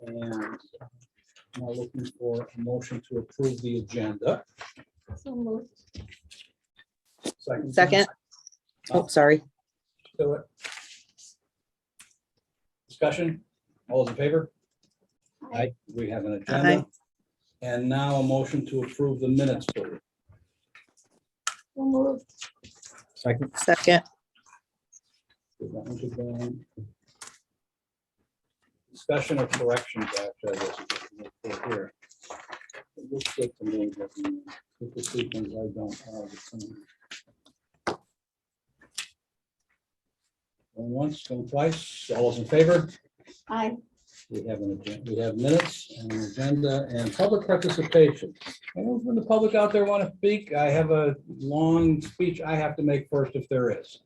And now looking for a motion to approve the agenda. So moved. Second. Oh, sorry. Do it. Discussion, all those in favor? Aye, we have an agenda. Aye. And now a motion to approve the minutes, please. So moved. Second. Second. Give that one to Dan. Discussion or corrections after this here. It looks good to me, but with the sequence I don't have. Going once, going twice, all those in favor? Aye. We have an agenda, we have minutes and an agenda and public participation. Anyone from the public out there want to speak? I have a long speech I have to make first if there is.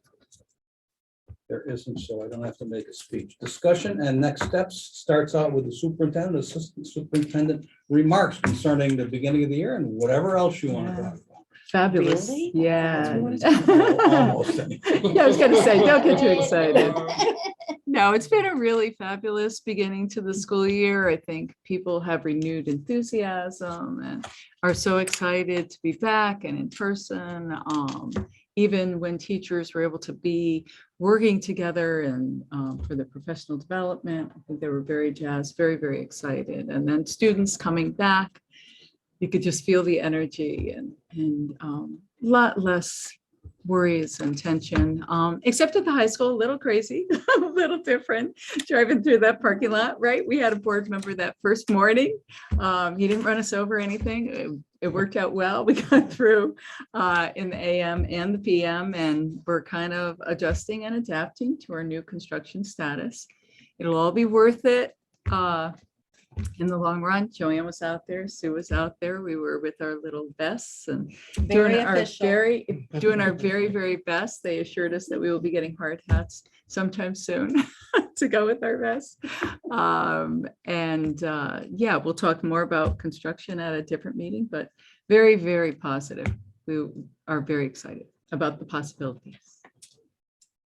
There isn't, so I don't have to make a speech. Discussion and next steps starts out with the superintendent, assistant superintendent remarks concerning the beginning of the year and whatever else you want to talk about. Fabulous. Really? Yeah. Almost anything. Yeah, I was going to say, don't get too excited. No, it's been a really fabulous beginning to the school year. I think people have renewed enthusiasm and are so excited to be back and in person. Even when teachers were able to be working together and for the professional development, I think they were very jazzed, very, very excited. And then students coming back, you could just feel the energy and a lot less worries and tension, except at the high school, a little crazy, a little different, driving through that parking lot, right? We had a board member that first morning. He didn't run us over or anything. It worked out well. We got through in the AM and the PM, and we're kind of adjusting and adapting to our new construction status. It'll all be worth it. In the long run. Joanne was out there, Sue was out there. We were with our little vests and doing our very, very best. They assured us that we will be getting hard hats sometime soon to go with our vests. Yeah, we'll talk more about construction at a different meeting, but very, very positive. We are very excited about the possibilities.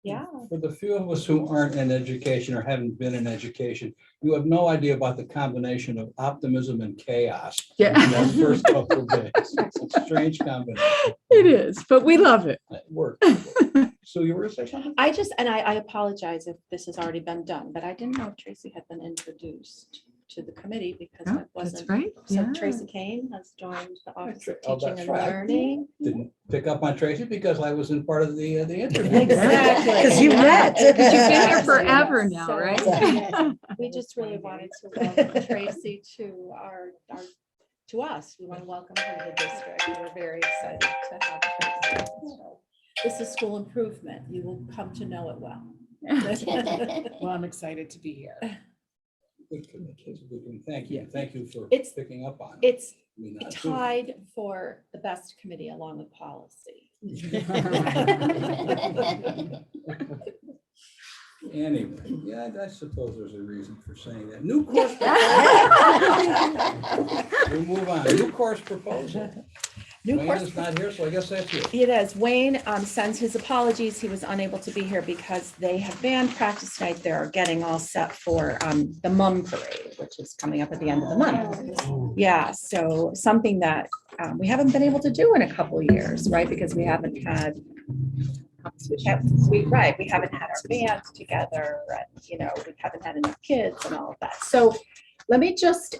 Yeah. For the few of us who aren't in education or haven't been in education, you have no idea about the combination of optimism and chaos. Yeah. In those first couple of days. It's a strange combination. It is, but we love it. It worked. So you were to say something? I apologize if this has already been done, but I didn't know if Tracy had been introduced to the committee because Oh, it wasn't. that's right. So Yeah. Tracy Kane has joined the Office of Oh, Teaching that's and right. Learning. Didn't pick up on Tracy because I was in part of the interview. Exactly. Because you met. You've been here So, forever now, so, right? yeah, we just really wanted to welcome Tracy to to us. We want to welcome her to the district. We're very excited to have Tracy. So, this is school improvement. You will come to know it well. Well, I'm excited to be here. Good communication. Thank you. Thank you for It's- picking up on it. It's I mean, not too- tied for the best committee along with policy. Anyway, yeah, I suppose there's a reason for saying that. New course. We'll move on. New course proposal. New Wayne course is not here, so I guess that's you. It is. Wayne sends his apologies. He was unable to be here because they have band practice night. They're getting all set for the Mum Parade, which is coming up at the end of the month. Yeah, so something that we haven't been able to do in a couple of years, right? Because we haven't had, we haven't had our bands together, and we haven't had enough kids and all of that. So let me just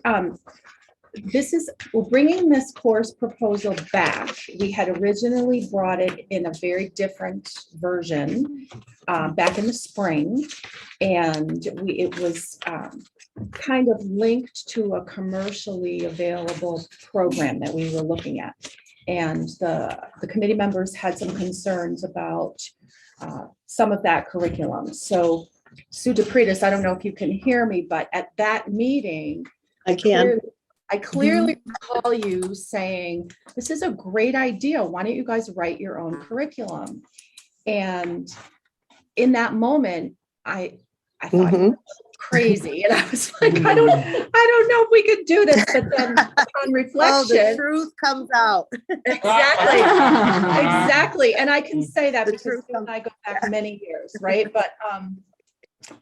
we're bringing this course proposal back. We had originally brought it in a very different version back in the spring, and it was kind of linked to a commercially available program that we were looking at. And the committee members had some concerns about some of that curriculum. So Sue DePretis, I don't know if you can hear me, but at that meeting, I can. I clearly recall you saying, this is a great idea. Why don't you guys write your own curriculum? And in that moment, I thought you were crazy. And I was like, I don't know if we could do this. But then on reflection, Oh, the truth comes out. exactly. Exactly. And I can say that The because truth you and I go back many years, right? But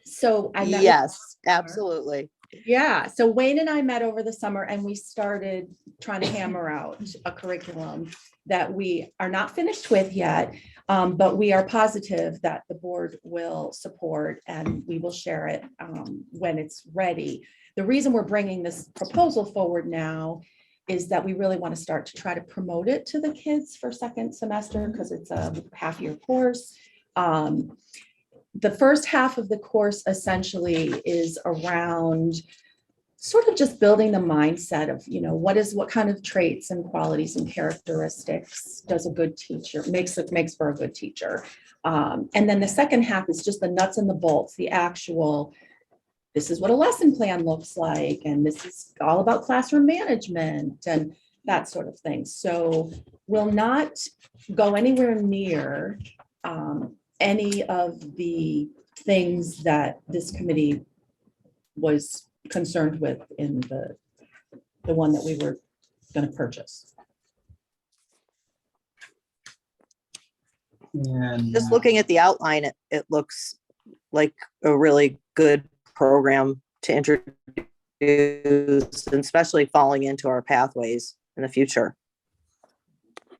so I met with Yes, absolutely. Yeah, so Wayne and I met over the summer and we started trying to hammer out a curriculum that we are not finished with yet, but we are positive that the board will support and we will share it when it's ready. The reason we're bringing this proposal forward now is that we really want to start to try to promote it to the kids for second semester because it's a half-year course. The first half of the course essentially is around sort of just building the mindset of, what kind of traits and qualities and characteristics does a good teacher, makes for a good teacher. And then the second half is just the nuts and the bolts, the actual, this is what a lesson plan looks like, and this is all about classroom management and that sort of thing. So we'll not go anywhere near any of the things that this committee was concerned with in the one that we were going to purchase. And Just looking at the outline, it looks like a really good program to introduce, and especially falling into our pathways in the future.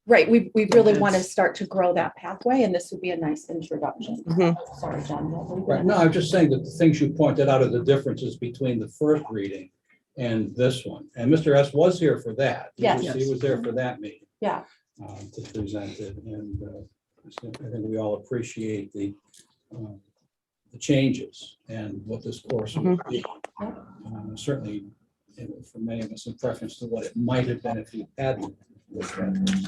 Right, we really want to start to grow that pathway, and this would be a nice introduction. Mhm. Sorry, John. what were you Right, gonna- no, I'm just saying that the things you pointed out are the differences between the first reading and this one. And Mr. S was here for that. Yes. He was there for that meeting. Yeah. To present it, and so I think we all appreciate the changes and what this course will be. Certainly, for many of us, in preference to what it might have been if you hadn't looked at this.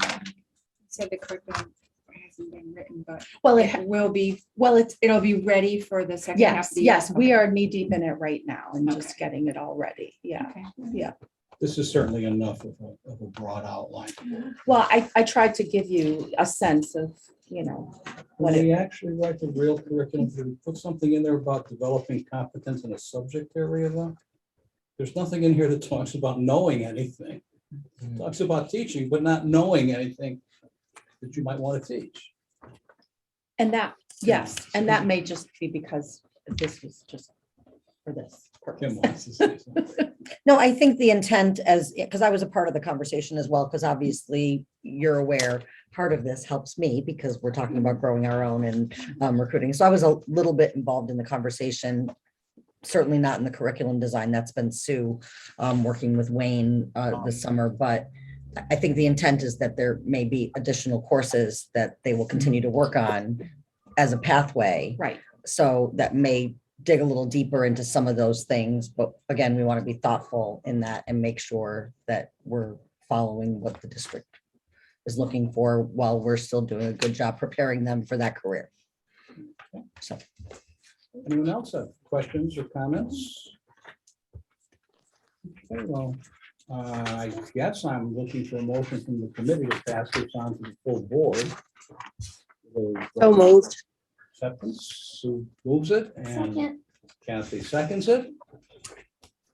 So the curriculum hasn't been written, but Well, it will be, it'll be ready for the second half yes, of the year. yes, we are knee deep in it right now and just getting it all ready. Yeah. Okay. This is certainly enough of a broad outline. Well, I tried to give you a sense of, what When it, we actually write the real curriculum, do we put something in there about developing competence in a subject area though? There's nothing in here that talks about knowing anything. It talks about teaching, but not knowing anything that you might want to teach. and that, yes, and that may just be because this was just for this Kim purpose. wants to say something. No, I think the intent because I was a part of the conversation as well, because obviously you're aware, part of this helps me because we're talking about growing our own and recruiting. So I was a little bit involved in the conversation, certainly not in the curriculum design. That's been Sue working with Wayne this summer, but I think the intent is that there may be additional courses that they will continue to work on as a pathway. Right. So that may dig a little deeper into some of those things, but again, we want to be thoughtful in that and make sure that we're following what the district is looking for while we're still doing a good job preparing them for that career. So, Anyone else have questions or comments? Okay, well, I guess I'm looking for a motion from the committee to pass this on to the full board. So moved. Acceptance, Sue moves it and Kathy seconds it.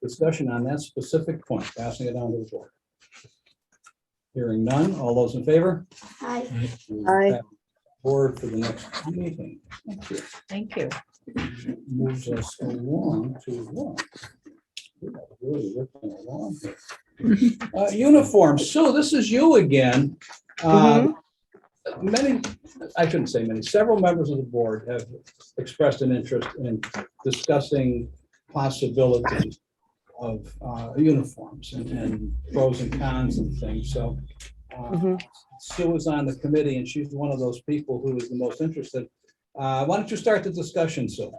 Discussion on that specific point, passing it on to the board. Hearing none, all those in favor? Aye. Board for the next meeting. Thank you. Thank you. Moves us along to what? We are really ripping along here. Uniforms. So this is you again. Many, I shouldn't say many, several members of the board have expressed an interest in discussing possibilities of uniforms and pros and cons and things. So Sue is on the committee and she's one of those people who is the most interested. Why don't you start the discussion, Sue?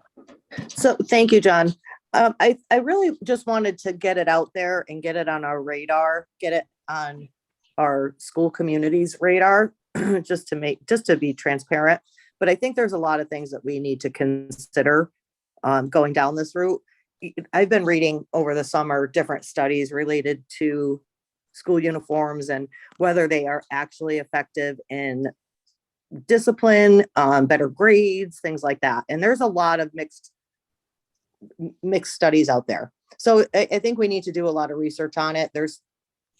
So thank you, John. I really just wanted to get it out there and get it on our radar, get it on our school community's radar, just to be transparent. But I think there's a lot of things that we need to consider going down this route. I've been reading over the summer different studies related to school uniforms and whether they are actually effective in discipline, better grades, things like that. And there's a lot of mixed studies out there. So I think we need to do a lot of research on it. There's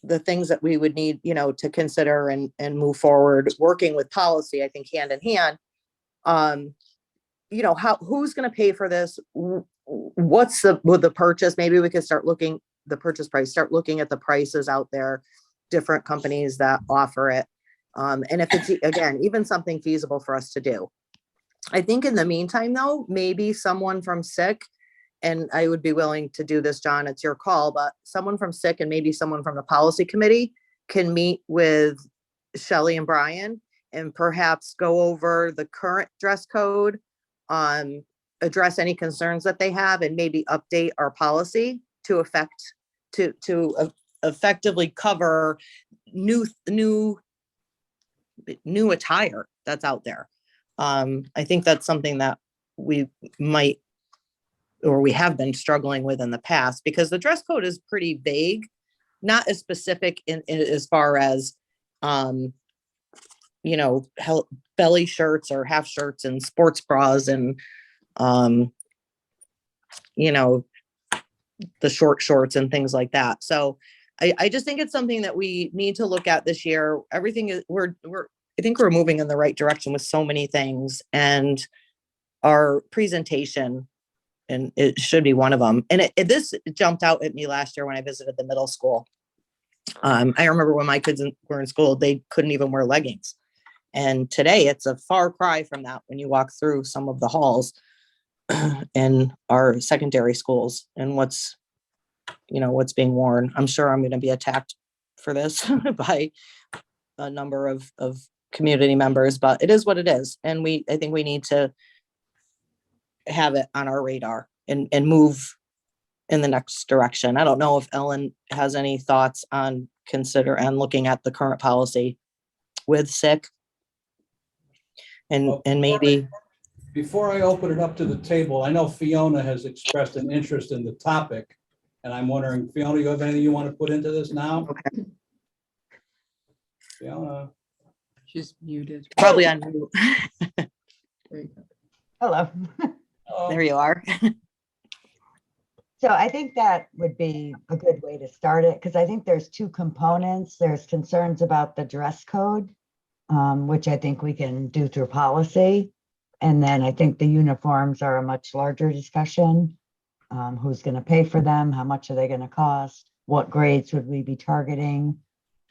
the things that we would need, to consider and move forward, working with policy, I think hand in hand. Who's going to pay for this? what's with the purchase? Maybe we could start looking, the purchase price, start looking at the prices out there, different companies that offer it. And if it's, again, even something feasible for us to do. I think in the meantime, though, maybe someone from SICK, and I would be willing to do this, John, it's your call, but someone from SICK and maybe someone from the policy committee can meet with Shelley and Brian and perhaps go over the current dress code, address any concerns that they have, and maybe update our policy to effectively cover new attire that's out there. I think that's something that we might, or we have been struggling with in the past, because the dress code is pretty vague, not as specific in as far as, you know, belly shirts or half shirts and sports bras and, you know, the short shorts and things like that. So I just think it's something that we need to look at this year. Everything is, I think we're moving in the right direction with so many things, and our presentation, and it should be one of them. And this jumped out at me last year when I visited the middle school. I remember when my kids were in school, they couldn't even wear leggings. And today it's a far cry from that when you walk through some of the halls in our secondary schools and what's being worn. I'm sure I'm going to be attacked for this by a number of community members, but it is what it is. And I think we need to have it on our radar and move in the next direction. I don't know if Ellen has any thoughts on looking at the current policy with SICK and maybe. Before I open it up to the table, I know Fiona has expressed an interest in the topic, and I'm wondering, Fiona, you have anything you want to put into this now? Okay. Fiona. She's muted. Probably on mute. There you go. Hello. There you are. So I think that would be a good way to start it, because I think there's two components. There's concerns about the dress code, which I think we can do through policy. And then I think the uniforms are a much larger discussion. Who's going to pay for them? How much are they going to cost? What grades would we be targeting?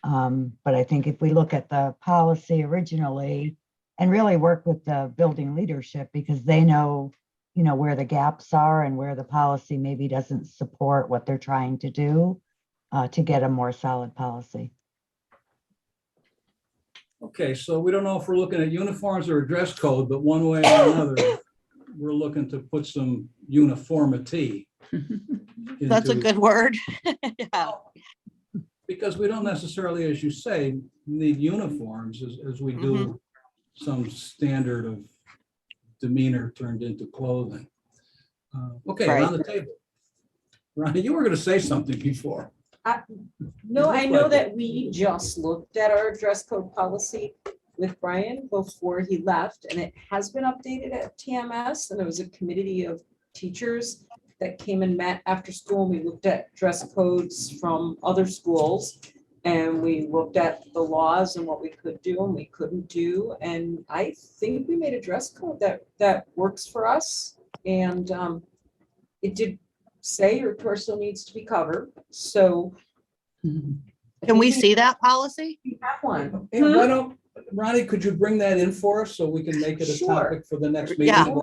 But I think if we look at the policy originally and really work with the building leadership, because they know, where the gaps are and where the policy maybe doesn't support what they're trying to do, to get a more solid policy. Okay, so we don't know if we're looking at uniforms or a dress code, but one way or another, we're looking to put some uniformity. That's a into- good word. Yeah. Because we don't necessarily, as you say, need uniforms as we do some standard of demeanor turned into clothing. Okay, Right. around the table. Ronnie, you were going to say something before. No, I know that we just looked at our dress code policy with Brian before he left, and it has been updated at TMS, and there was a committee of teachers that came and met after school, and we looked at dress codes from other schools, and we looked at the laws and what we could do and we couldn't do, and I think we made a dress code that works for us, and it did say your torso needs to be covered, so. Can we see that policy? We have one. Hey, why don't, Ronnie, could you bring that in for us so we can make it a Sure. topic for the next meeting? Yeah.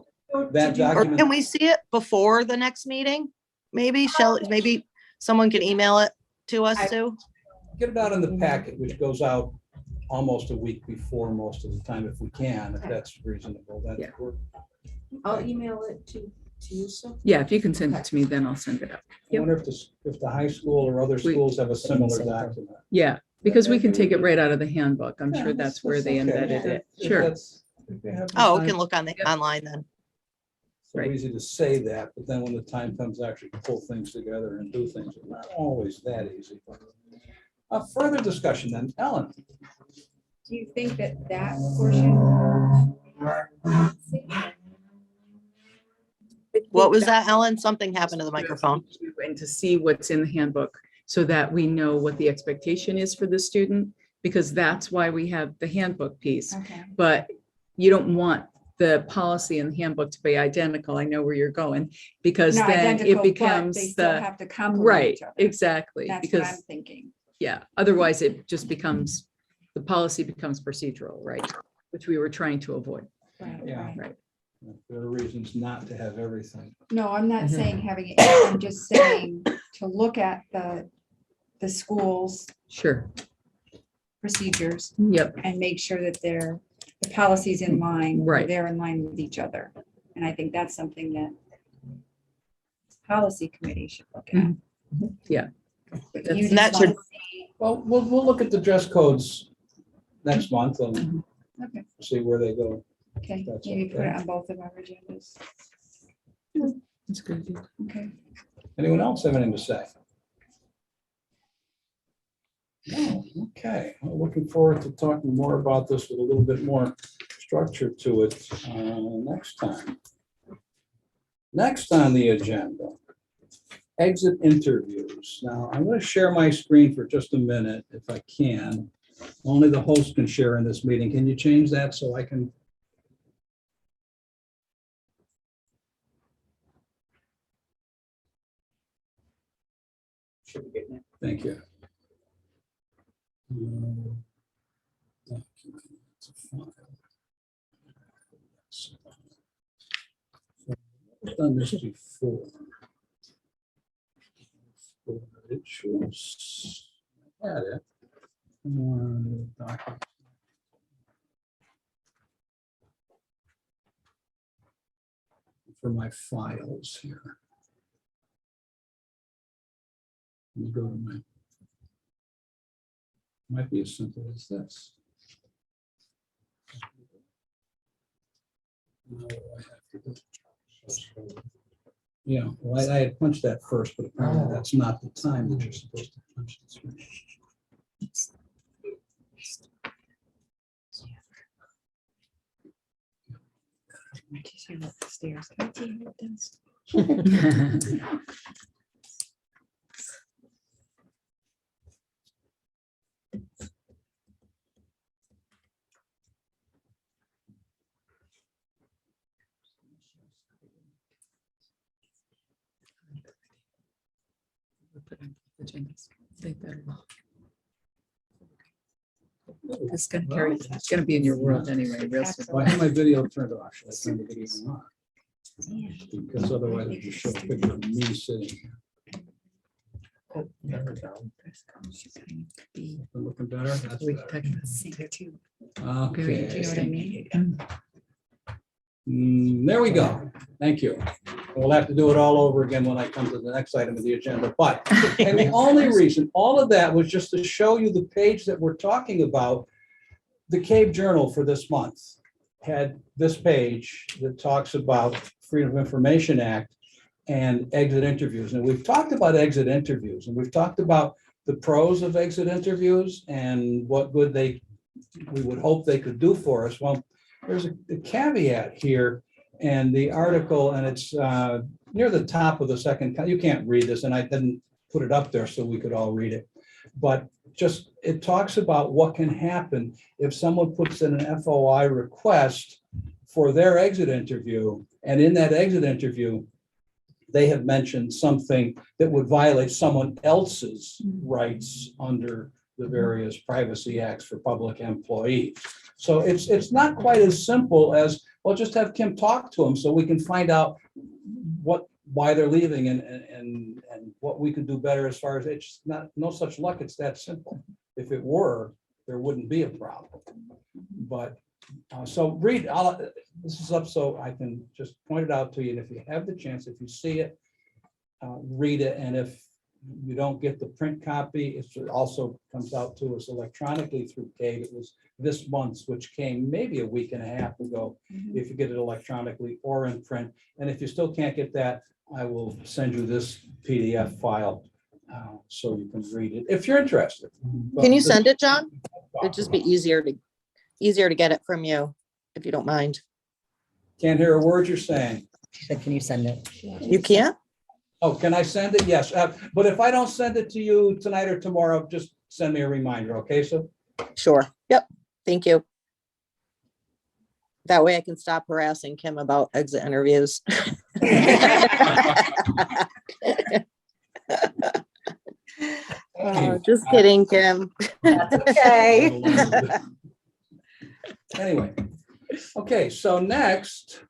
That Or document. can we see it before the next meeting? Maybe Shelley, maybe someone can email it to us too. Get it out in the packet, which goes out almost a week before most of the time, if we can, if that's reasonable. That's Yeah. I'll email it to you, so. Yeah, if you can send it to me, then I'll send it up. I wonder if the high school or other We- schools have a similar document. Yeah, because we can take it right out of the handbook. I'm Yeah, sure that's where they okay. embedded it. If Sure. that's- if they have the Oh, time, can look on the Yeah. online then. So Right. easy to say that, but then when the time comes to actually pull things together and do things, it's not always that easy. A further discussion then, Ellen. Do you think that portion? What was that, Ellen? Something happened to the microphone. And to see what's in the handbook so that we know what the expectation is for the student, because that's why we have the handbook piece. Okay. But you don't want the policy and handbook to be identical. I know where you're going, because Not then identical, it but becomes they still the, have to complement right, each other. exactly, That's what I'm because, thinking. yeah, otherwise it just becomes, the policy becomes procedural, right? Which we were trying to avoid, Right, Yeah. right. right? There are reasons not to have everything. No, I'm not Mhm. saying having it, I'm just saying to look at the school's Sure, procedures yep, and make sure that the policies in line, Right. they're in line with each other. And I think that's something that policy committee should look at. Mhm. Yeah. But That's- you And that just want should- to see, Well, we'll look at the dress codes next month and okay, see where they go. okay, That's maybe put okay. it on both of our agendas. that's good. Okay. Anyone else have anything to say? No, okay. Well, looking forward to talking more about this with a little bit more structure to it next time. Next on the agenda, exit interviews. Now, I'm going to share my screen for just a minute if I can. Only the host can share in this meeting. Can you change that so I can? Should be getting it. Thank you. Document, it's a file. I've done this before. It shows. Had it. Document. For my files here. Let me go to my. Might be as simple as this. No, I have to do. Yeah, well, I had punched that first, but apparently that's not the time that you're supposed to punch this. I just hear up the stairs. Can I see how it does? It's gonna carry, it's gonna be in your world anyway, real soon. Well, I have my video turned off. Should I turn the video on? Because otherwise it just shows a picture of me sitting here. Looking better? That's We better. can talk about Sync too. Okay. Do you know what I mean? There we go. Thank you. We'll have to do it all over again when I come to the next item of the agenda, but, and the only reason, all of that was just to show you the page that we're talking about. The Cave Journal for this month had this page that talks about Freedom of Information Act and exit interviews. And we've talked about exit interviews, and we've talked about the pros of exit interviews and what good we would hope they could do for us. Well, there's a caveat here and the article, and it's near the top of the second. You can't read this, and I didn't put it up there so we could all read it. But just, it talks about what can happen if someone puts in an FOI request for their exit interview, and in that exit interview, they have mentioned something that would violate someone else's rights under the various privacy acts for public employees. So it's not quite as simple as, well, just have Kim talk to them so we can find out why they're leaving and what we could do better as far as, it's not, no such luck, it's that simple. If it were, there wouldn't be a problem. But so read, this is up so I can just point it out to you. And if you have the chance, if you see it, read it. And if you don't get the print copy, it also comes out to us electronically through Cave. It was this month's, which came maybe a week and a half ago, if you get it electronically or in print. And if you still can't get that, I will send you this PDF file so you can read it if you're interested. Can you send it, John? It'd just be easier to get it from you, if you don't mind. Can't hear a word you're saying. She said, can you send it? You can't? Oh, can I send it? Yes. But if I don't send it to you tonight or tomorrow, just send me a reminder. Okay, so Sure. Yep. Thank you. That way I can stop harassing Kim about exit interviews. Just kidding, Kim. That's okay. Anyway, okay, so next.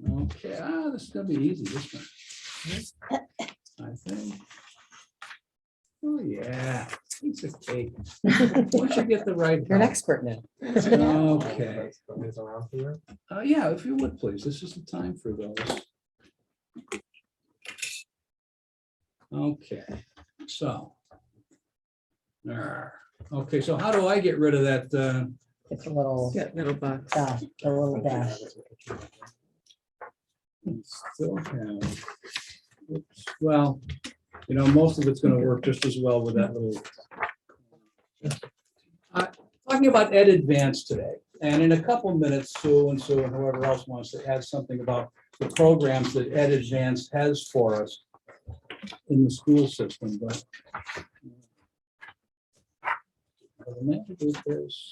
Okay, this is gonna be easy this one. I think. Oh, yeah, piece of cake. Once you get the right. You're an help. expert now. Okay. Yeah, if you would, please. This is the time for those. Okay, so. Okay, so how do I get rid of that? It's a little, Yeah, little box. a little dash. Still have. Oops, well, most of it's gonna work just as well with that little. Talking about Ed Advanced today, and in a couple minutes, Sue and whoever else wants to add something about the programs that Ed Advanced has for us in the school system, but.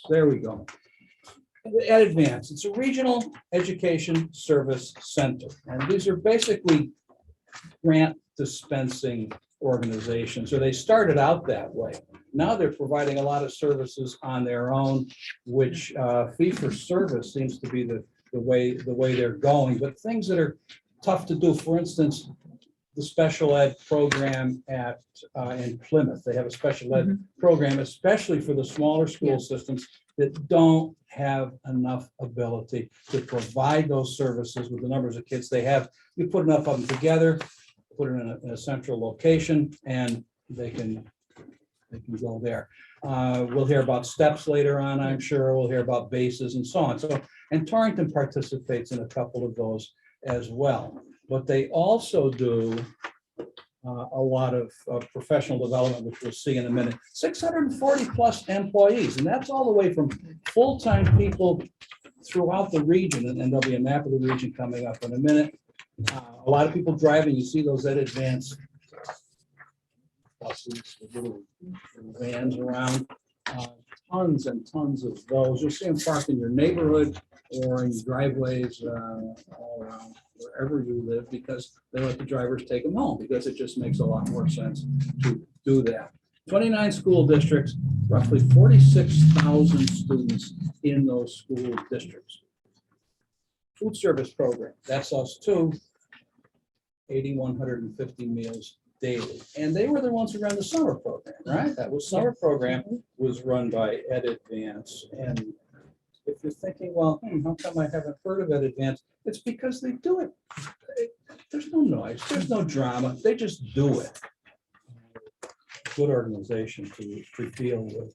There we go. Ed Advanced, it's a regional education service center, and these are basically grant dispensing organizations, or they started out that way. Now they're providing a lot of services on their own, which fee for service seems to be the way they're going, but things that are tough to do, for instance, the special ed program in Plymouth. They have a special ed program, especially for the smaller school systems that don't have enough ability to provide those services with the numbers of kids they have. You put enough of them together, put it in a central location, and they can go there. We'll hear about steps later on, I'm sure. We'll hear about bases and so on. So, and Torrington participates in a couple of those as well. But they also do a lot of professional development, which we'll see in a minute. 640 plus employees, and that's all the way from full-time people throughout the region. And there'll be a map of the region coming up in a minute. A lot of people driving. You see those Ed Advanced buses, the little vans around. Tons and tons of those. You'll see them parked in your neighborhood or in driveways all around wherever you live, because they let the drivers take them home, because it just makes a lot more sense to do that. 29 school districts, roughly 46,000 students in those school districts. Food service program, that's us too. 8,150 meals daily. And they were the ones who ran the summer program, right? That was summer program was run by Ed Advance. And if you're thinking, well, how come I haven't heard of Ed Advance? It's because they do it. There's no noise, there's no drama. They just do it. Good organization to deal with.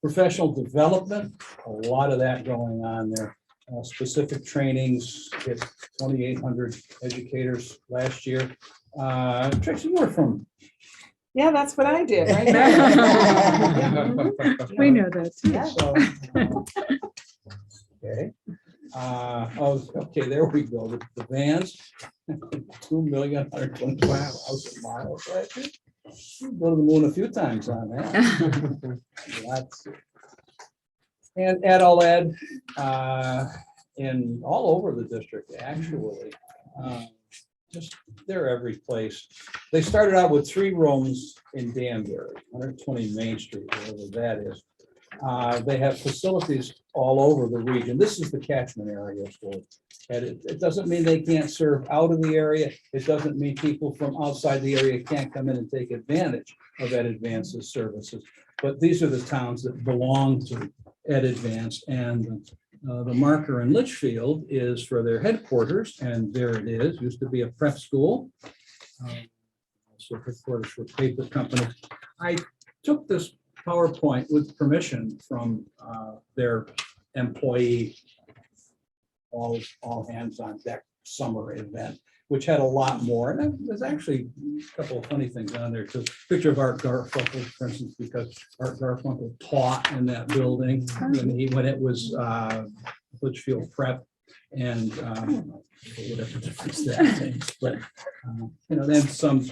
Professional development, a lot of that going on there. Specific trainings, hit 2,800 educators last year. Tracy, you were from. Yeah, that's what I did, right? We know that too. So, okay. Okay, there we go. The vans, 2,125,000 miles. Right? Go to the moon a few times on that. That's it. And Adult Ed in all over the district, actually. Just they're every place. They started out with 3 rooms in Danbury, 120 Main Street, wherever that is. They have facilities all over the region. This is the catchment area for it. And it doesn't mean they can't serve out of the area. It doesn't mean people from outside the area can't come in and take advantage of Ed Advance's services. But these are the towns that belong to Ed Advance, and the marker in Litchfield is for their headquarters, and there it is. Used to be a prep school. Also headquarters for paper company. I took this PowerPoint with permission from their employee all hands on deck summer event, which had a lot more. And there's actually a couple of funny things on there too. Picture of Art Garfunkel, for instance, because Art Garfunkel taught in that building when it was Litchfield Prep, and whatever difference that makes. But then some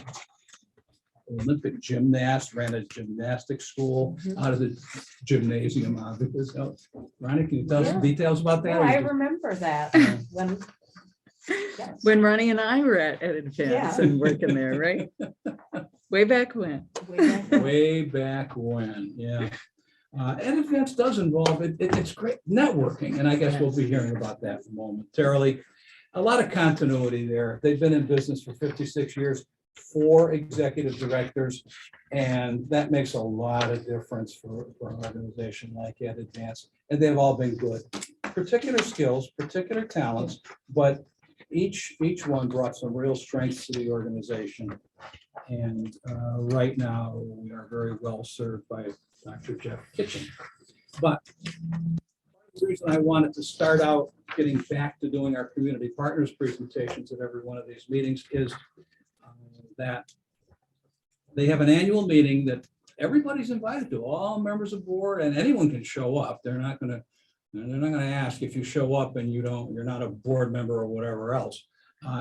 Olympic gymnast, ran a gymnastics school out of the gymnasium. So, Ronnie, can you tell us some details about that? Yeah, I remember that when. yes. When Ronnie and I were at Advance Yeah. and working there, right? Way back when. Way back when, yeah. And Advance does involve, it's great networking, and I guess we'll be hearing about that momentarily. A lot of continuity there. They've been in business for 56 years, 4 executive directors, and that makes a lot of difference for an organization like Advance. And they've all been good. Particular skills, particular talents, but each one brought some real strengths to the organization. And right now, we are very well served by Dr. Jeff Kitchen. But the reason I wanted to start out getting back to doing our community partners presentations at every one of these meetings is that they have an annual meeting that everybody's invited to, all members of board, and anyone can show up. They're not gonna ask if you show up and you're not a board member or whatever else.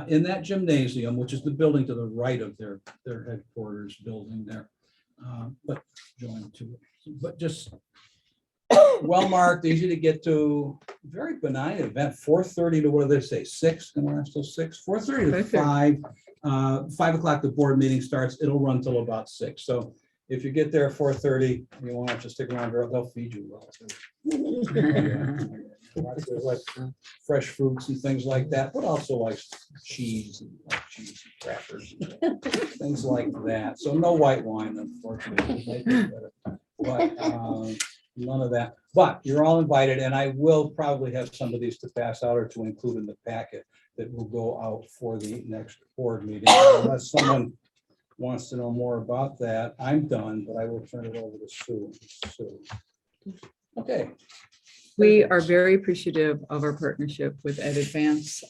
In that gymnasium, which is the building to the right of their headquarters building there. But join to it. But just well-marked, easy to get to, very benign event, 4:30 to, what do they say, 6, and we're still 6, 4:30 to 5. 5 o'clock, the board meeting starts, it'll run till about 6. So if you get there at 4:30, you want to stick around, they'll feed you well. There's like fresh fruits and things like that, but also like cheese and crackers, things like that. So no white wine, unfortunately. But none of that. But you're all invited, and I will probably have some of these to pass out or to include in the packet that will go out for the next board meeting. Unless someone wants to know more about that, I'm done, but I will turn it over to Sue. Okay. We are very appreciative of our partnership with Advance.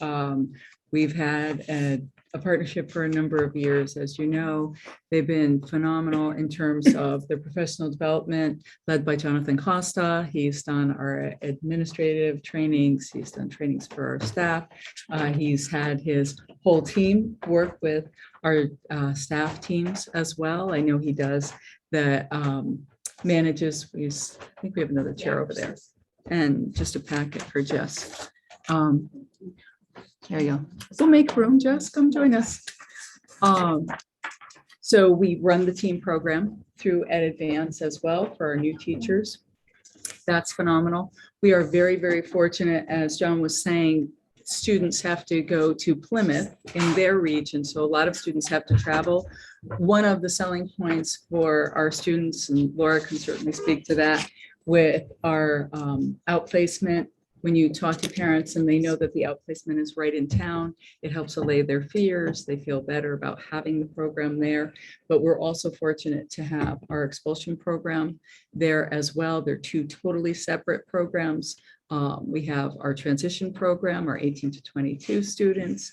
We've had a partnership for a number of years. As you know, they've been phenomenal in terms of their professional development, led by Jonathan Costa. He's done our administrative trainings. He's done trainings for our staff. He's had his whole team work with our staff teams as well. I know he does the manages. I think we have another chair over there. And just a packet for Jess. There you go. So make room, Jess, come join us. So we run the team program through Advance as well for our new teachers. That's phenomenal. We are very, very fortunate, as John was saying, students have to go to Plymouth in their region. So a lot of students have to travel. One of the selling points for our students, and Laura can certainly speak to that, with our outplacement, when you talk to parents and they know that the outplacement is right in town, it helps allay their fears. They feel better about having the program there. But we're also fortunate to have our expulsion program there as well. They're 2 totally separate programs. We have our transition program, our 18 to 22 students.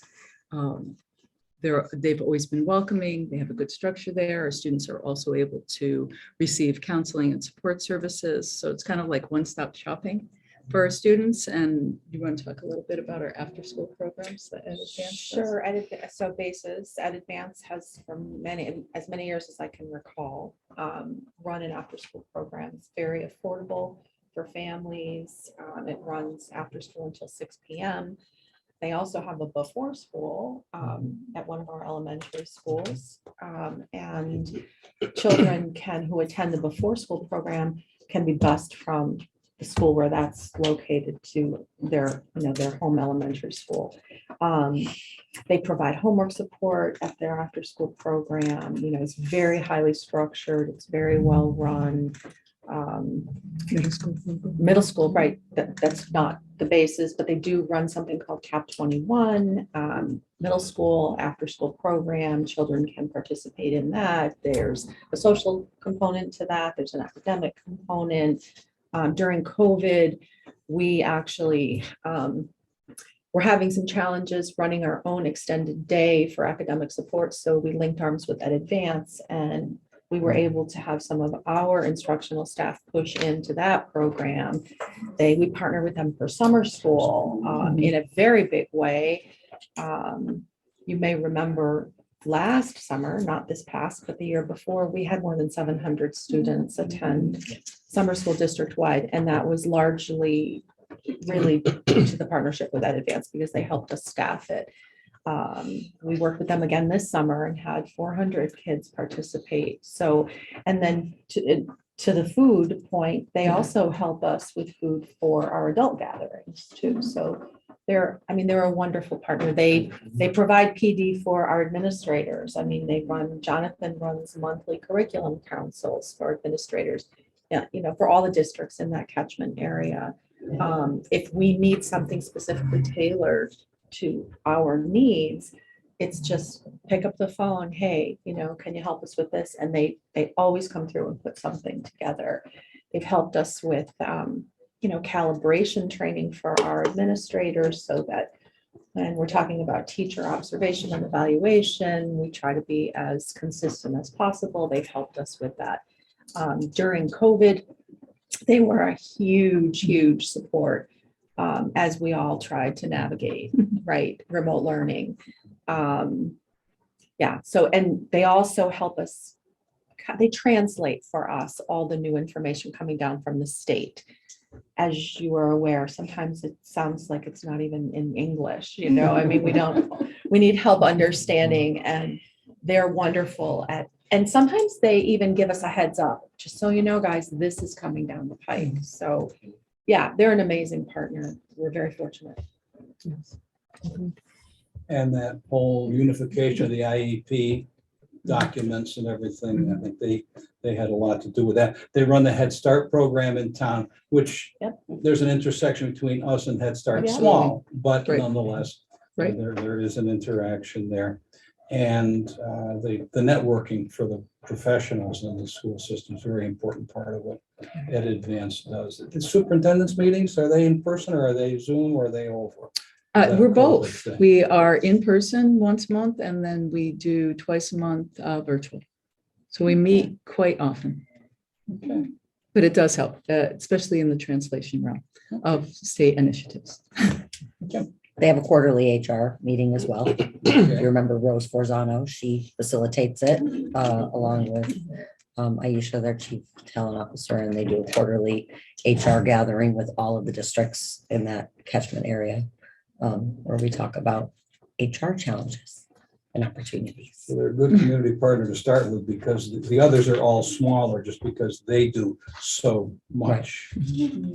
They've always been welcoming. They have a good structure there. Our students are also able to receive counseling and support services. So it's kind of like one-stop shopping for our students. And you want to talk a little bit about our after-school programs that Advance does? Sure. So Bases at Advance has for as many years as I can recall, run an after-school program. It's very affordable for families. It runs after school until 6 p.m. They also have a before school at one of our elementary schools. And children who attend the before school program can be bused from the school where that's located to their home elementary school. They provide homework support at their after school program. It's very highly structured. It's very well run. Middle school, right? That's not the basis, but they do run something called CAP 21, middle school after school program. Children can participate in that. There's a social component to that. There's an academic component. During COVID, we actually we're having some challenges running our own extended day for academic support. So we linked arms with Advance, and we were able to have some of our instructional staff push into that program. We partner with them for summer school in a very big way. You may remember last summer, not this past, but the year before, we had more than 700 students attend summer school district-wide, and that was largely really due to the partnership with Ed Advance because they helped us staff it. We worked with them again this summer and had 400 kids participate. So, and then to the food point, they also help us with food for our adult gatherings too. So they're a wonderful partner. They provide PD for our administrators. I mean, Jonathan runs monthly curriculum councils for administrators, for all the districts in that catchment area. If we need something specifically tailored to our needs, it's just pick up the phone. Hey, can you help us with this? And they always come through and put something together. They've helped us with, calibration training for our administrators so that when we're talking about teacher observation and evaluation, we try to be as consistent as possible. They've helped us with that. During COVID, they were a huge support as we all tried to navigate, right, remote learning. And they also help us, they translate for us all the new information coming down from the state. As you are aware, sometimes it sounds like it's not even in English, we need help understanding, and they're wonderful and sometimes they even give us a heads up, just so you know, guys, this is coming down the pike. So yeah, they're an amazing partner. We're very fortunate. And that whole unification of the IEP documents and everything, I think they had a lot to do with that. They run the Head Start program in town, which there's an intersection between us and Head Start, small, but nonetheless, there is an interaction there. And the networking for the professionals in the school system is a very important part of what Ed Advance does. The superintendent's meetings, are they in person or are they Zoom or are they over? We're both. We are in person once a month, and then we do twice a month virtual. So we meet quite often. Okay. But it does help, especially in the translation realm of state initiatives. Okay. They have a quarterly HR meeting as well. If you remember Rose Forzano, she facilitates it along with Aisha, their chief talent officer, and they do a quarterly HR gathering with all of the districts in that catchment area, where we talk about HR challenges and opportunities. So they're a good community partner to start with, because the others are all smaller just because they do so much.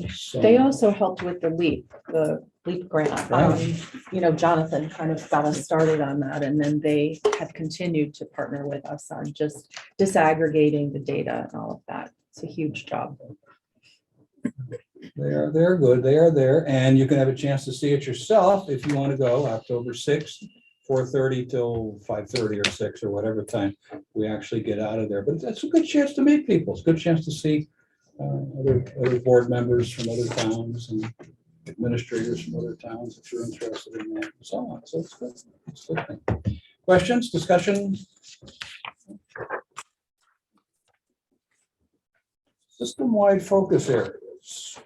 So, They also helped with the LEAP grant. Right. Jonathan kind of got us started on that, and then they have continued to partner with us on just disaggregating the data and all of that. It's a huge job. they're good. They are there, and you can have a chance to see it yourself if you want to go October 6th. 4:30 till 5:30 or 6 or whatever time we actually get out of there. But that's a good chance to meet people. It's a good chance to see other board members from other towns and administrators from other towns if you're interested in that and so on. So it's good. It's a good thing. Questions, discussion? System-wide focus areas.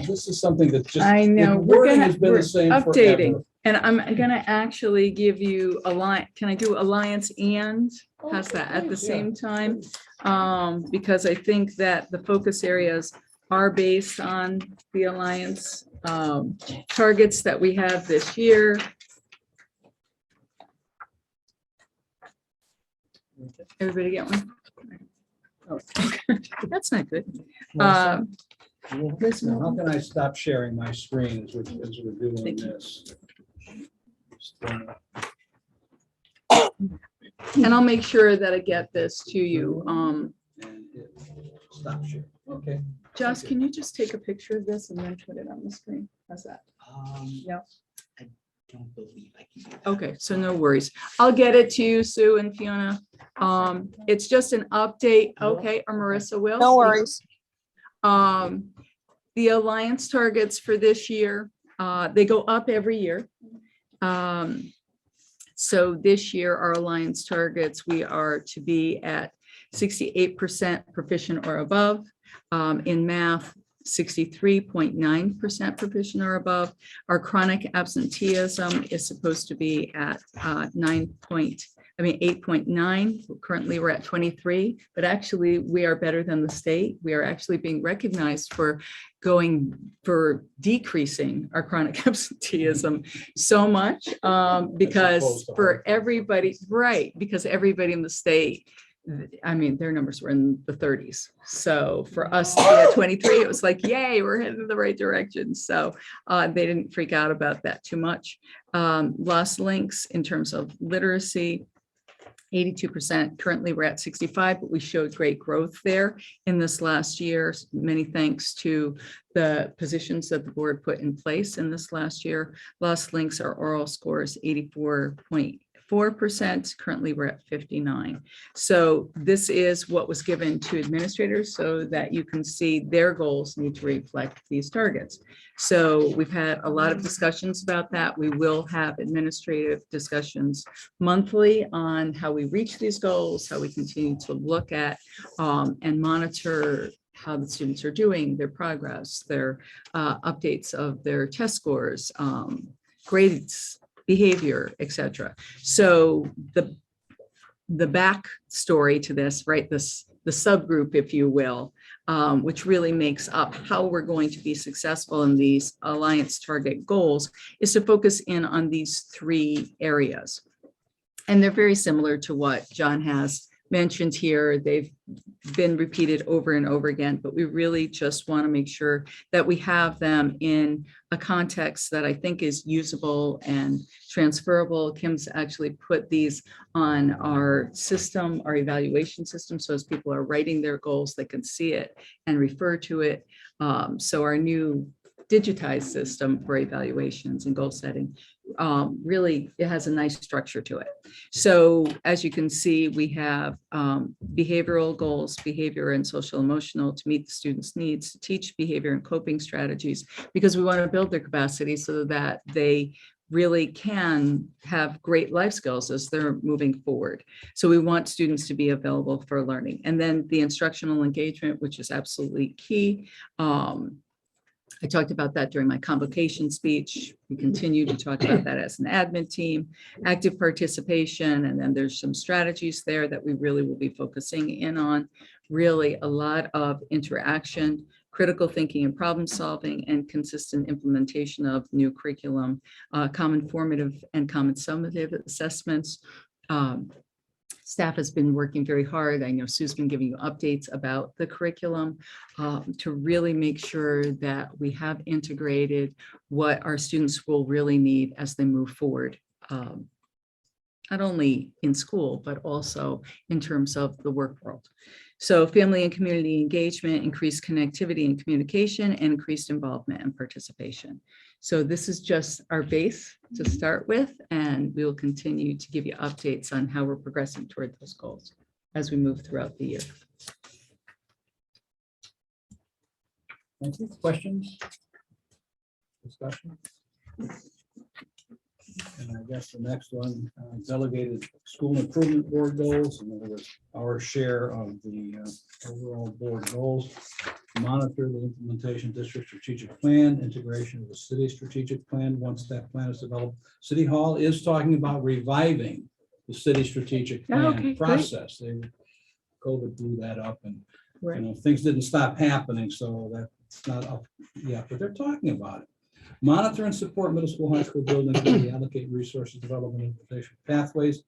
This is something that just, I know, the we're wording has been the same updating. forever. And I'm gonna actually give you can I do Alliance and, how's that, at the same time? Because I think that the focus areas are based on the Alliance targets that we have this year. Everybody get one? Oh, that's not good. How can I stop sharing my screen as we're doing this? And I'll make sure that I get this to you. Stop sharing. Okay. Josh, can you just take a picture of this and then put it on the screen? How's that? Yeah. I don't believe I can do that. Okay, so no worries. I'll get it to you, Sue and Fiona. It's just an update. Okay, or Marissa will. No worries. The Alliance targets for this year, they go up every year. So this year, our Alliance targets, we are to be at 68% proficient or above in math, 63.9% proficient or above. Our chronic absenteeism is supposed to be at 8.9. Currently, we're at 23, but actually we are better than the state. We are actually being recognized for decreasing our chronic absenteeism so much because opposed to for hard. everybody, right, because everybody in the state, I mean, their numbers were in the 30s. So for us to be at 23, it was like, yay, we're heading in the right direction. So they didn't freak out about that too much. Lost links in terms of literacy, 82%. Currently, we're at 65, but we showed great growth there in this last year. Many thanks to the positions that the board put in place in this last year. Lost links, our oral scores, 84.4%. Currently, we're at 59. So this is what was given to administrators so that you can see their goals need to reflect these targets. So we've had a lot of discussions about that. We will have administrative discussions monthly on how we reach these goals, how we continue to look at and monitor how the students are doing, their progress, their updates of their test scores, grades, behavior, etc. So the backstory to this, right, the subgroup, if you will, which really makes up how we're going to be successful in these Alliance target goals, is to focus in on these 3 areas. And they're very similar to what John has mentioned here. They've been repeated over and over again, but we really just want to make sure that we have them in a context that I think is usable and transferable. Kim's actually put these on our system, our evaluation system, so as people are writing their goals, they can see it and refer to it. So our new digitized system for evaluations and goal setting, really, it has a nice structure to it. So as you can see, we have behavioral goals, behavior and social emotional, to meet the students' needs, to teach behavior and coping strategies, because we want to build their capacity so that they really can have great life skills as they're moving forward. So we want students to be available for learning. And then the instructional engagement, which is absolutely key. I talked about that during my convocation speech. We continue to talk about that as an admin team, active participation, and then there's some strategies there that we really will be focusing in on. Really a lot of interaction, critical thinking and problem solving, and consistent implementation of new curriculum, common formative and common summative assessments. Staff has been working very hard. I know Sue's been giving you updates about the curriculum to really make sure that we have integrated what our students will really need as they move forward, not only in school, but also in terms of the work world. So family and community engagement, increased connectivity and communication, and increased involvement and participation. So this is just our base to start with, and we will continue to give you updates on how we're progressing toward those goals as we move throughout the year. Thank you. Questions? Discussion? And I guess the next one, delegated school improvement board goals. In other words, our share of the overall board goals. Monitor the implementation district strategic plan, integration of the city strategic plan. Once that plan is developed, City Hall is talking about reviving the city strategic plan process. COVID blew that up, and you know, things didn't stop happening, so that's not up yet, but they're talking about it. Monitor and support middle school, high school buildings, allocate resources, development, implementation pathways.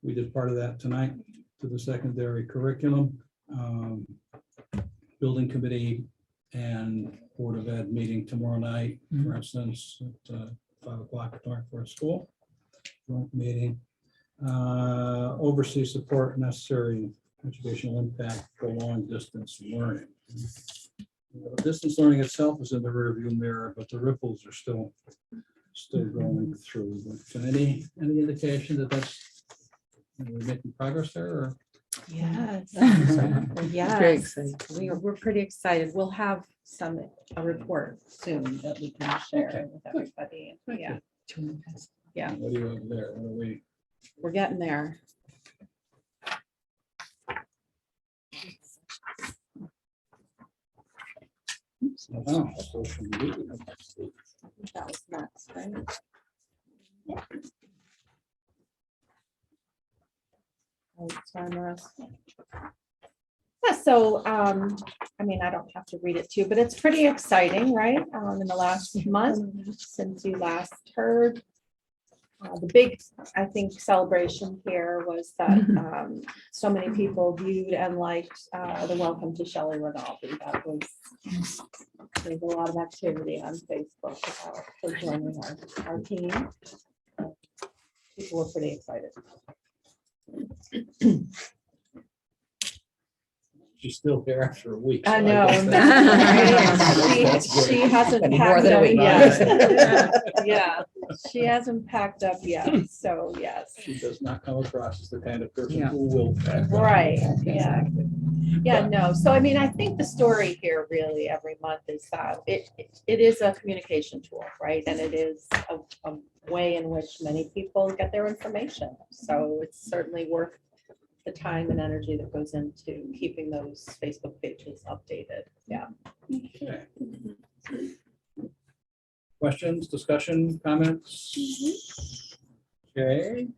We did part of that tonight to the secondary curriculum. Building committee and Board of Ed meeting tomorrow night, for instance, at 5 o'clock at Torrington School. Joint meeting. Oversee support necessary educational impact for long distance learning. Distance learning itself is in the rearview mirror, but the ripples are still going through. But any indication that that's we're making progress there? Or? Yes. Very Yes. exciting. We're pretty excited. We'll have a report soon that we can share Okay, with good. everybody. Thank Yeah. you. Yeah. What do you have there? What are we? We're getting there. Oh, social media. That was next, right? Oh, timer. Yeah, so, I mean, I don't have to read it to you, but it's pretty exciting, right? In the last month since you last heard. The big, I think, celebration here was that so many people viewed and liked the Welcome to Shelley Rinaldi. That was, there's a lot of activity on Facebook about her joining our team. People were pretty excited. She's still here after a week. I so know. guess That's that's She good. hasn't Been more packed than a up week. yet. Yeah, she hasn't packed up yet, so yes. She does not come across as the kind of person Yeah. who will pack up. Right, yeah. Yeah, no, so I mean, I think the story here really every month is that it is a communication tool, right? And it is a way in which many people get their information. So it's certainly worth the time and energy that goes into keeping those Facebook pages updated. Yeah. Okay. Questions, discussion, comments? Okay.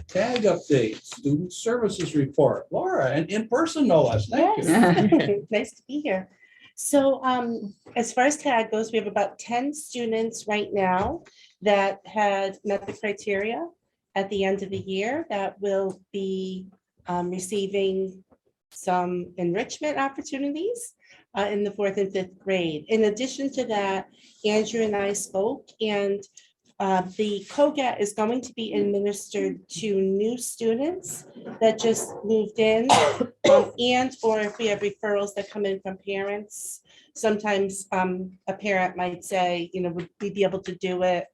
Tag update, student services report. Laura, and in person, no less. Thank you. Yes. Nice to be here. So as far as tag goes, we have about 10 students right now that had met the criteria at the end of the year that will be receiving some enrichment opportunities in the 4th and 5th grade. In addition to that, Andrew and I spoke, and the COGAT is going to be administered to new students that just moved in, and or if we have referrals that come in from parents. Sometimes a parent might say, you know, would we be able to do it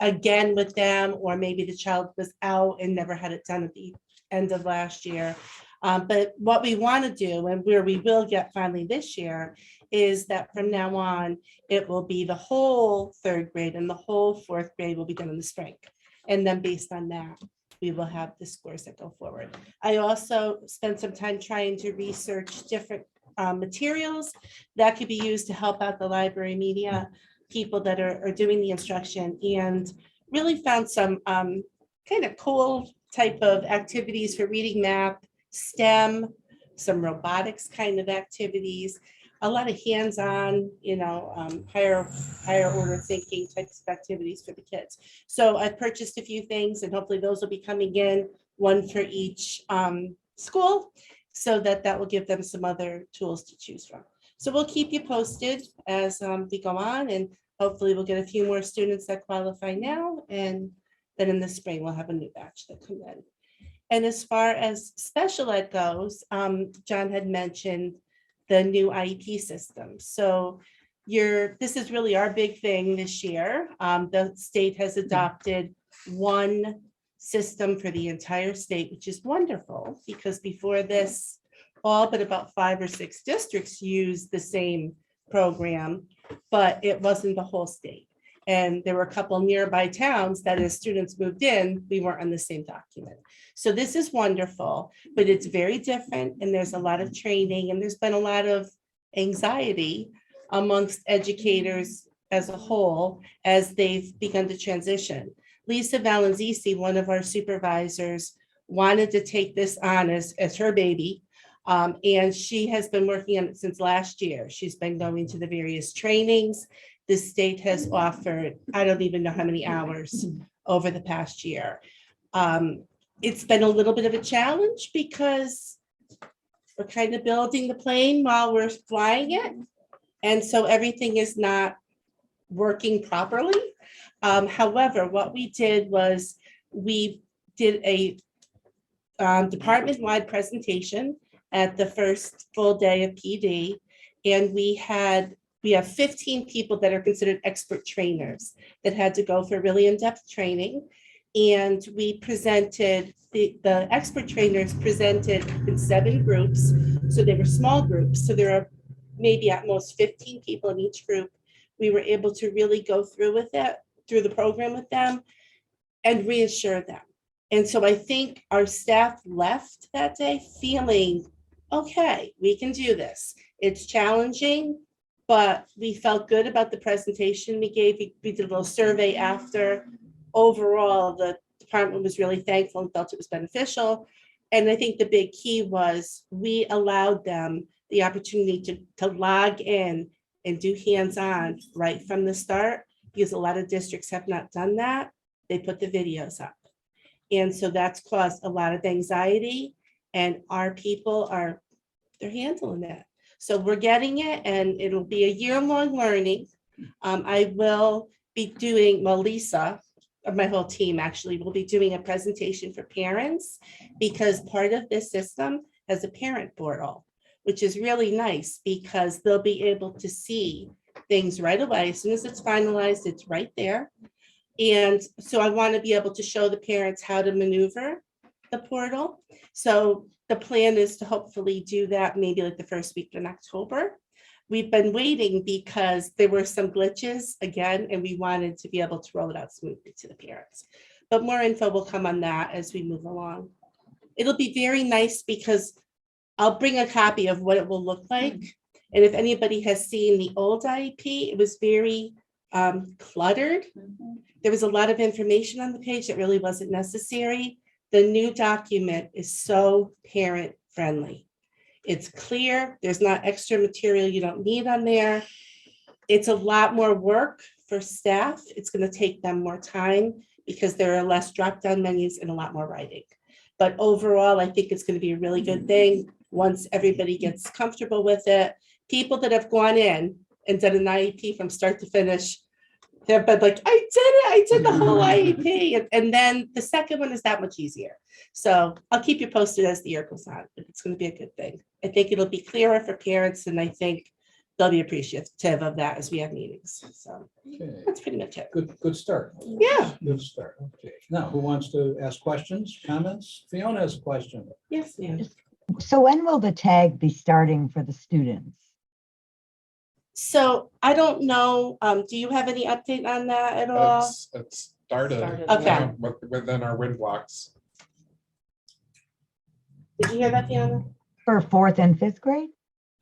again with them, or maybe the child was out and never had it done at the end of last year. But what we want to do, and where we will get finally this year, is that from now on, it will be the whole 3rd grade and the whole 4th grade will be done in the spring. And then based on that, we will have the scores that go forward. I also spent some time trying to research different materials that could be used to help out the library media people that are doing the instruction, and really found some kind of cool type of activities for reading, math, STEM, some robotics kind of activities, a lot of hands-on, you know, higher order thinking types of activities for the kids. So I purchased a few things, and hopefully those will be coming in, one for each school, so that will give them some other tools to choose from. So we'll keep you posted as we go on, and hopefully we'll get a few more students that qualify now, and then in the spring we'll have a new batch that come in. And as far as special ed goes, John had mentioned the new IEP system. So this is really our big thing this year. The state has adopted one system for the entire state, which is wonderful, because before this, all but about 5 or 6 districts used the same program, but it wasn't the whole state. And there were a couple nearby towns that as students moved in, we weren't on the same document. So this is wonderful, but it's very different, and there's a lot of training, and there's been a lot of anxiety amongst educators as a whole as they've begun to transition. Lisa Valenzici, one of our supervisors, wanted to take this on as her baby. And she has been working on it since last year. She's been going to the various trainings. The state has offered, I don't even know how many hours over the past year. It's been a little bit of a challenge because we're kind of building the plane while we're flying it. And so everything is not working properly. However, what we did was we did a department-wide presentation at the first full day of PD. And we have 15 people that are considered expert trainers that had to go for really in-depth training. And we presented, the expert trainers presented in 7 groups. So they were small groups. So there are maybe at most 15 people in each group. We were able to really go through the program with them and reassure them. And so I think our staff left that day feeling, okay, we can do this. It's challenging, but we felt good about the presentation we gave. We did a little survey after. Overall, the department was really thankful and felt it was beneficial. And I think the big key was we allowed them the opportunity to log in and do hands-on right from the start, because a lot of districts have not done that. They put the videos up. And so that's caused a lot of anxiety, and our people they're handling it. So we're getting it, and it'll be a year-long learning. I will be doing, well, Lisa, my whole team actually will be doing a presentation for parents, because part of this system has a parent portal, which is really nice because they'll be able to see things right away. As soon as it's finalized, it's right there. And so I want to be able to show the parents how to maneuver the portal. So the plan is to hopefully do that maybe like the first week in October. We've been waiting because there were some glitches again, and we wanted to be able to roll it out smoothly to the parents. But more info will come on that as we move along. It'll be very nice because I'll bring a copy of what it will look like. And if anybody has seen the old IEP, it was very cluttered. There was a lot of information on the page that really wasn't necessary. The new document is so parent friendly. It's clear. There's not extra material you don't need on there. It's a lot more work for staff. It's going to take them more time because there are less drop-down menus and a lot more writing. But overall, I think it's going to be a really good thing once everybody gets comfortable with it. People that have gone in and done an IEP from start to finish, they've been like, I did it. I did the whole IEP. And then the second one is that much easier. So I'll keep you posted as the year goes on. It's going to be a good thing. I think it'll be clearer for parents, and I think they'll be appreciative of that as we have meetings. So Okay, that's pretty much it. good start. Yeah. Good start. Okay, now who wants to ask questions, comments? Fiona has a question. Yes, ma'am. So when will the tag be starting for the students? So I don't know. Do you have any update on that at all? It's started. Okay. Within our wind blocks. Did you hear that, Fiona? For 4th and 5th grade?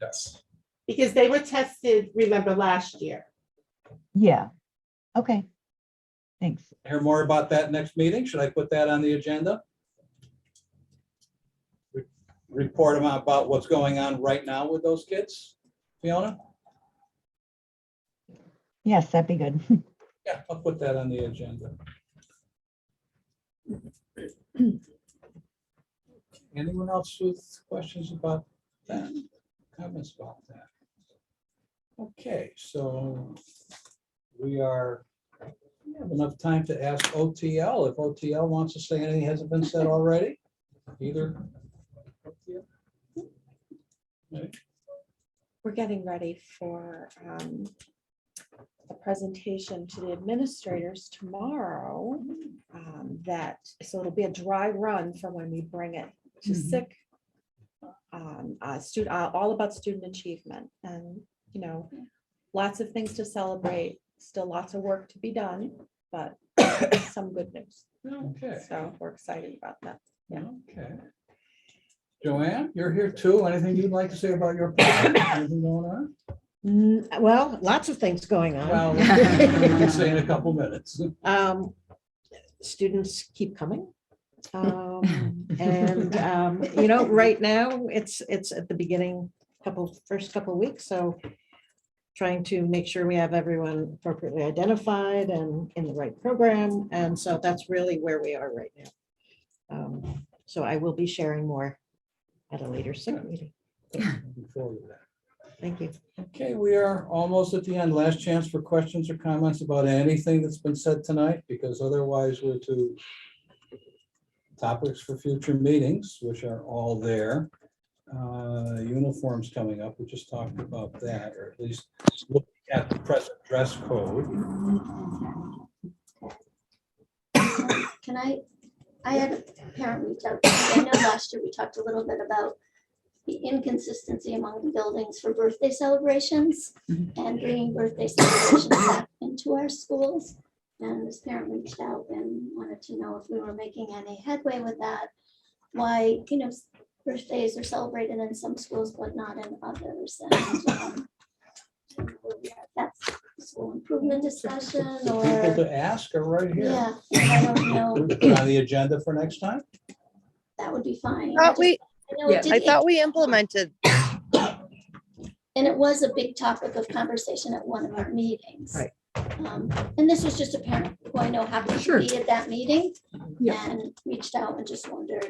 Yes. Because they were tested, remember, last year. Yeah. Okay. Thanks. Hear more about that next meeting? Should I put that on the agenda? Report them about what's going on right now with those kids, Fiona? Yes, that'd be good. Yeah, I'll put that on the agenda. Anyone else with questions about that? Comments about that? Okay, so we have enough time to ask OTL if OTL wants to say anything hasn't been said already. Either. Okay. We're getting ready for a presentation to the administrators tomorrow. So it'll be a dry run for when we bring it to SICK. All about student achievement, and lots of things to celebrate. Still lots of work to be done, but some good news. Okay. So we're excited about that. Yeah. Okay. Joanne, you're here too. Anything you'd like to say about your project? Anything going on? Well, lots of things going on. Well, you can say in a couple minutes. Students keep coming. Right now it's at the beginning, first couple of weeks. So trying to make sure we have everyone appropriately identified and in the right program. And so that's really where we are right now. So I will be sharing more at a later SICK meeting. Looking forward to that. Thank you. Okay, we are almost at the end. Last chance for questions or comments about anything that's been said tonight, because otherwise we're to topics for future meetings, which are all there. Uniforms coming up. We just talked about that, or at least looking at the present dress code. Can I had a parent reach out. I know last year we talked a little bit about the inconsistency among the buildings for birthday celebrations and bringing birthday celebrations back into our schools. And this parent reached out and wanted to know if we were making any headway with that. Why, birthdays are celebrated in some schools, but not in others. And where we are. That's school improvement discussion The people or, to ask are right here. yeah, I don't know. Put it on the agenda for next time. That would be fine. Thought we, I know it I did- thought we implemented, And it was a big topic of conversation at one of our meetings. Right. And this was just a parent who I know happened Sure. to be at that meeting Yeah. and reached out and just wondered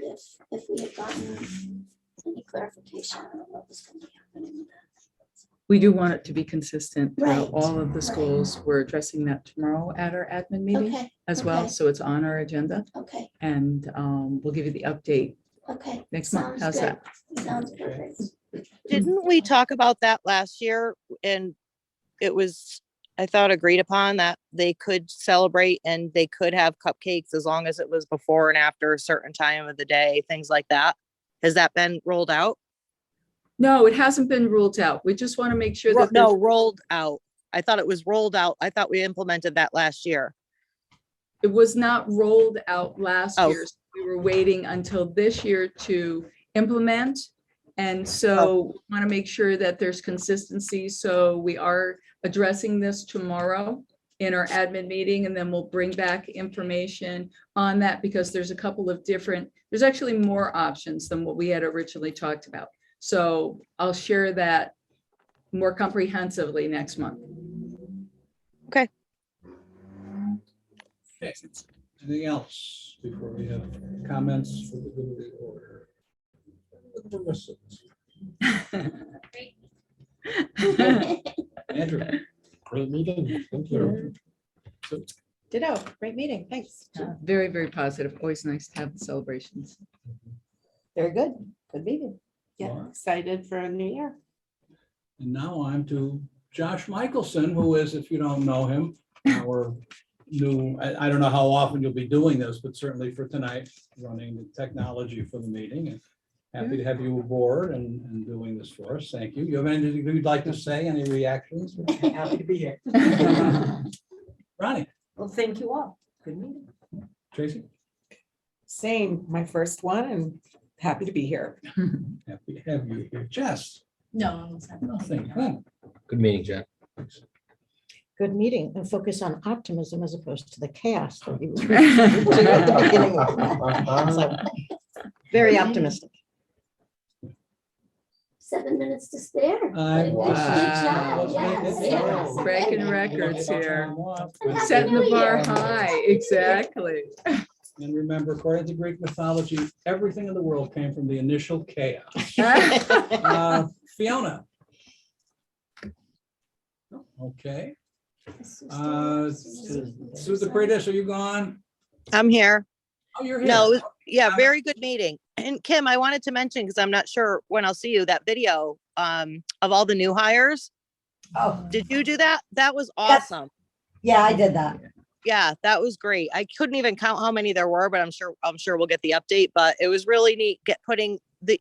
if we had gotten any clarification on what was going to be happening with that. We do want it to be consistent throughout Right, all of the right. schools. We're addressing that tomorrow at our admin meeting Okay, as well. okay. So it's on our agenda okay, and we'll give you the update okay. next month. How's Sounds good. that? Sounds perfect. didn't we talk about that last year? And it was, I thought, agreed upon that they could celebrate and they could have cupcakes as long as it was before and after a certain time of the day, things like that. Has that been rolled out? No, it hasn't been ruled out. We just want to make sure that. No, rolled out. I thought it was rolled out. I thought we implemented that last year. It was not rolled out last Oh. year. So we were waiting until this year to implement. And so want to make sure that there's consistency. So we are addressing this tomorrow in our admin meeting, and then we'll bring back information on that because there's a couple of different, there's actually more options than what we had originally talked about. So I'll share that more comprehensively next month. Okay. Okay. Anything else before we have comments for the good of the order? Andrew. Great meeting. Thank you. Ditto, great meeting, thanks. Very, very positive. Always nice to have the celebrations. Very good, good meeting. Laura? Excited for a new year. And now I'm to Josh Michelson, who is, if you don't know him, our new, I don't know how often you'll be doing this, but certainly for tonight, running the technology for the meeting. And happy to have you aboard and doing this for us. Thank you. You have anything you'd like to say? Any reactions? Happy to be here. Ronnie, Well, thank you all. Good meeting. Tracy? Same, my first one, and happy to be here. Happy to have you here. Jess? No. Nothing. Glenn? Good meeting, Jen. Good meeting and focus on optimism as opposed to the chaos that you were at the beginning of. So, very optimistic. 7 minutes to spare. Wow. Wow. Yes, yes. Breaking records here. And Happy Setting the New bar Year. high, exactly. And remember, according to Greek mythology, everything in the world came from the initial chaos. Fiona? Okay. Sue the Priest, are you gone? I'm here. Oh, you're here. No, yeah, very good meeting. And Kim, I wanted to mention, because I'm not sure when I'll see you, that video of all the new hires. Oh, Did you do that? That was Yes. awesome. yeah, I did that. Yeah, that was great. I couldn't even count how many there were, but I'm sure we'll get the update. But it was really neat putting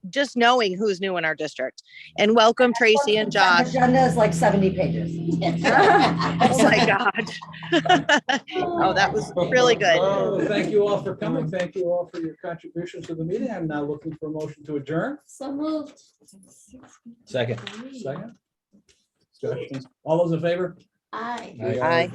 just knowing who's new in our district. And welcome Tracy and Josh. Agenda is like 70 pages. Oh my God. Oh, that was really good. Well, thank you all for coming. Thank you all for your contributions to the meeting. I'm now looking for a motion to adjourn. So moved. Second. Second. Discussion. All those in favor? Aye. Aye.